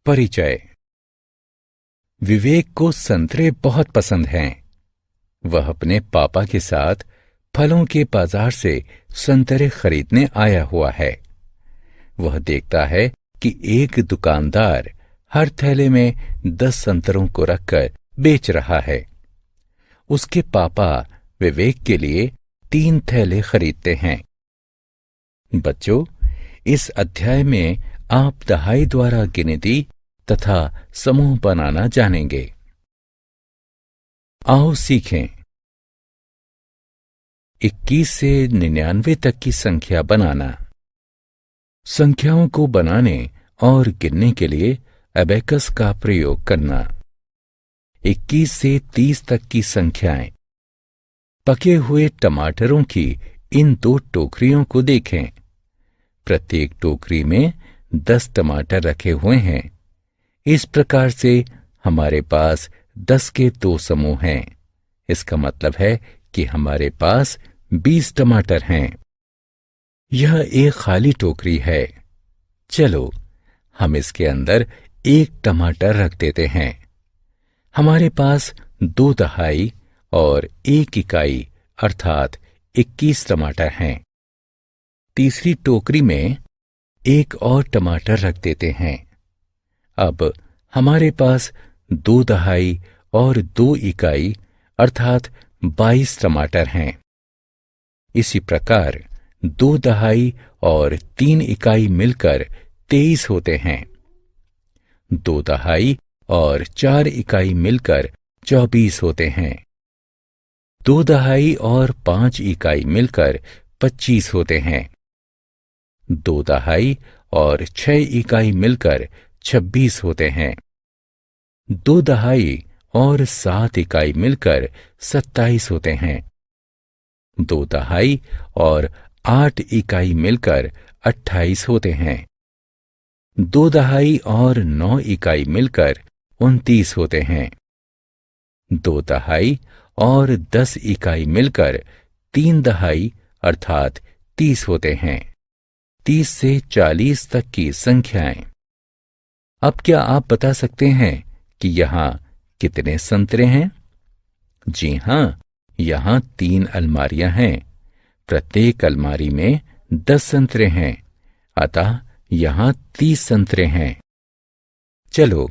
परिचय। विवेक को संतरे बहुत पसंद हैं। वह अपने पापा के साथ फलों के बाजार से संतरे खरीदने आया हुआ है। वह देखता है कि एक दुकानदार हर थैले में 10 संतरों को रखकर बेच रहा है। उसके पापा विवेक के लिए 3 थैले खरीदते हैं। बच्चों, इस अध्याय में आप दहाई द्वारा गिनती तथा समूह बनाना जानेंगे। आओ सीखें। 21 से 99 तक की संख्या बनाना। संख्याओं को बनाने और गिनने के लिए अबेकस का प्रयोग करना। 21 से 30 तक की संख्याएं। पके हुए टमाटरों की इन 2 टोकरियों को देखें। प्रत्येक टोकरी में 10 टमाटर रखे हुए हैं। इस प्रकार से हमारे पास 10 के 2 समूह हैं। इसका मतलब है कि हमारे पास 20 टमाटर हैं। यह एक खाली टोकरी है। चलो, हम इसके अंदर 1 टमाटर रख देते हैं। हमारे पास 2 दहाई और 1 इकाई अर्थात 21 टमाटर हैं। तीसरी टोकरी में 1 और टमाटर रख देते हैं। अब हमारे पास 2 दहाई और 2 इकाई अर्थात 22 टमाटर हैं। इसी प्रकार 2 दहाई और 3 इकाई मिलकर 23 होते हैं। 2 दहाई और 4 इकाई मिलकर 24 होते हैं। 2 दहाई और 5 इकाई मिलकर 25 होते हैं। 2 दहाई और 6 इकाई मिलकर 26 होते हैं। 2 दहाई और 7 इकाई मिलकर 27 होते हैं। 2 दहाई और 8 इकाई मिलकर 28 होते हैं। 2 दहाई और 9 इकाई मिलकर 29 होते हैं। 2 दहाई और 10 इकाई मिलकर 3 दहाई अर्थात 30 होते हैं। 30 से 40 तक की संख्याएं। अब क्या आप बता सकते हैं कि यहां कितने संतरे हैं? जी हां, यहां 3 अलमारियां हैं। प्रत्येक अलमारी में 10 संतरे हैं। अतः यहां 30 संतरे हैं। चलो,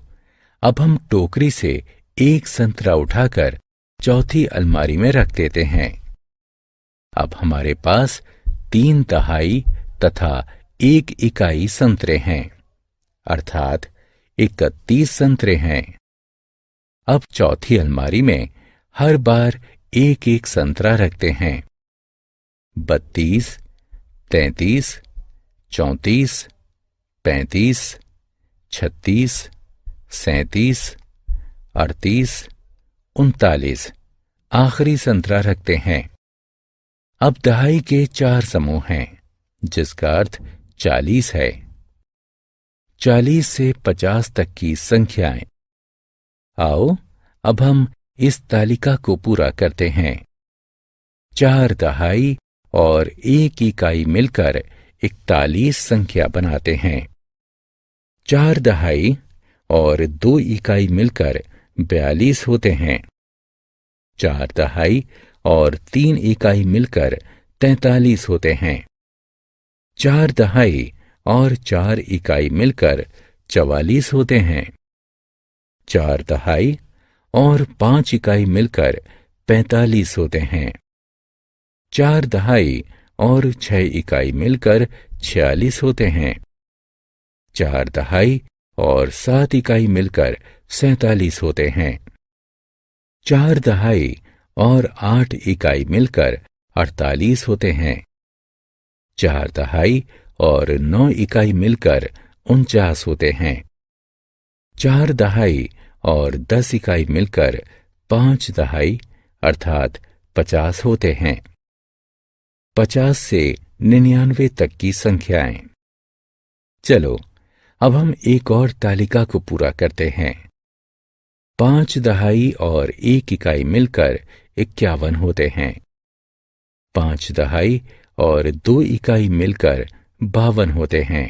अब हम टोकरी से 1 संतरा उठाकर चौथी अलमारी में रख देते हैं। अब हमारे पास 3 दहाई तथा 1 इकाई संतरे हैं अर्थात 31 संतरे हैं। अब चौथी अलमारी में हर बार 1-1 संतरा रखते हैं। 32, 33, 34, 35, 36, 37, 38, 39 आखिरी संतरा रखते हैं। अब दहाई के 4 समूह हैं, जिसका अर्थ 40 है। 40 से 50 तक की संख्याएं। आओ, अब हम इस तालिका को पूरा करते हैं। 4 दहाई और 1 इकाई मिलकर 41 संख्या बनाते हैं। 4 दहाई और 2 इकाई मिलकर 42 होते हैं। 4 दहाई और 3 इकाई मिलकर 43 होते हैं। 4 दहाई और 4 इकाई मिलकर 44 होते हैं। 4 दहाई और 5 इकाई मिलकर 45 होते हैं। 4 दहाई और 6 इकाई मिलकर 46 होते हैं। 4 दहाई और 7 इकाई मिलकर 47 होते हैं। 4 दहाई और 8 इकाई मिलकर 48 होते हैं। 4 दहाई और 9 इकाई मिलकर 49 होते हैं। 4 दहाई और 10 इकाई मिलकर 5 दहाई अर्थात 50 होते हैं। 50 से 99 तक की संख्याएं। चलो, अब हम एक और तालिका को पूरा करते हैं। 5 दहाई और 1 इकाई मिलकर 51 होते हैं। 5 दहाई और 2 इकाई मिलकर 52 होते हैं।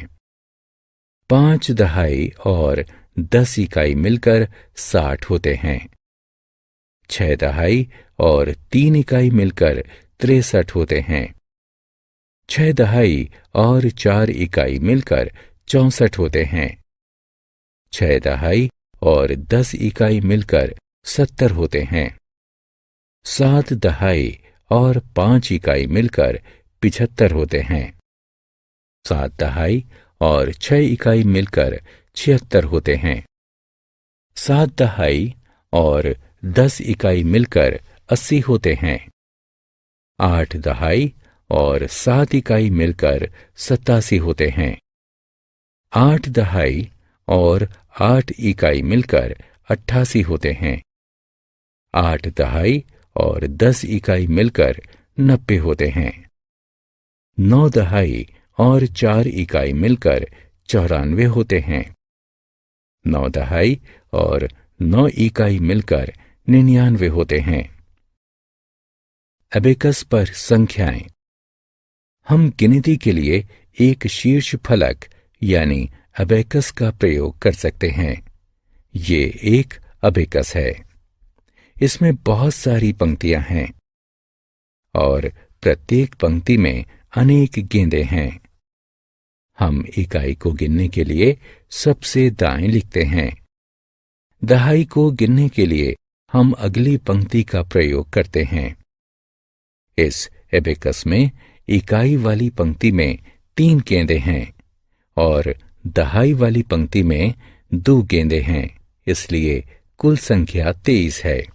5 दहाई और 10 इकाई मिलकर 60 होते हैं। 6 दहाई और 3 इकाई मिलकर 63 होते हैं। 6 दहाई और 4 इकाई मिलकर 64 होते हैं। 6 दहाई और 10 इकाई मिलकर 70 होते हैं। 7 दहाई और 5 इकाई मिलकर 75 होते हैं। 7 दहाई और 6 इकाई मिलकर 76 होते हैं। 7 दहाई और 10 इकाई मिलकर 80 होते हैं। 8 दहाई और 7 इकाई मिलकर 87 होते हैं। 8 दहाई और 8 इकाई मिलकर 88 होते हैं। 8 दहाई और 10 इकाई मिलकर 90 होते हैं। 9 दहाई और 4 इकाई मिलकर 94 होते हैं। 9 दहाई और 9 इकाई मिलकर 99 होते हैं। एबेकस पर संख्याएं। हम गिनती के लिए एक शीर्ष फलक यानी एबेकस का प्रयोग कर सकते हैं। ये एक एबेकस है। इसमें बहुत सारी पंक्तियां हैं और प्रत्येक पंक्ति में अनेक गेंदें हैं। हम इकाई को गिनने के लिए सबसे दाएं लिखते हैं। दहाई को गिनने के लिए हम अगली पंक्ति का प्रयोग करते हैं। इस एबेकस में इकाई वाली पंक्ति में 3 गेंदें हैं और दहाई वाली पंक्ति में 2 गेंदें हैं, इसलिए कुल संख्या 23 है।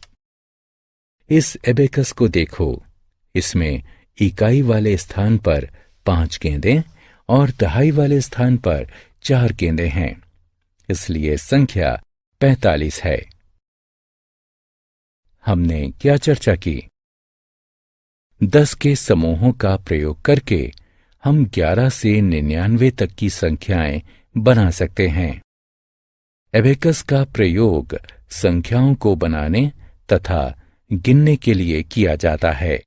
इस एबेकस को देखो। इसमें इकाई वाले स्थान पर 5 गेंदें और दहाई वाले स्थान पर 4 गेंदें हैं, इसलिए संख्या 45 है। हमने क्या चर्चा की? 10 के समूहों का प्रयोग करके हम 11 से 99 तक की संख्याएं बना सकते हैं। एबेकस का प्रयोग संख्याओं को बनाने तथा गिनने के लिए किया जाता है।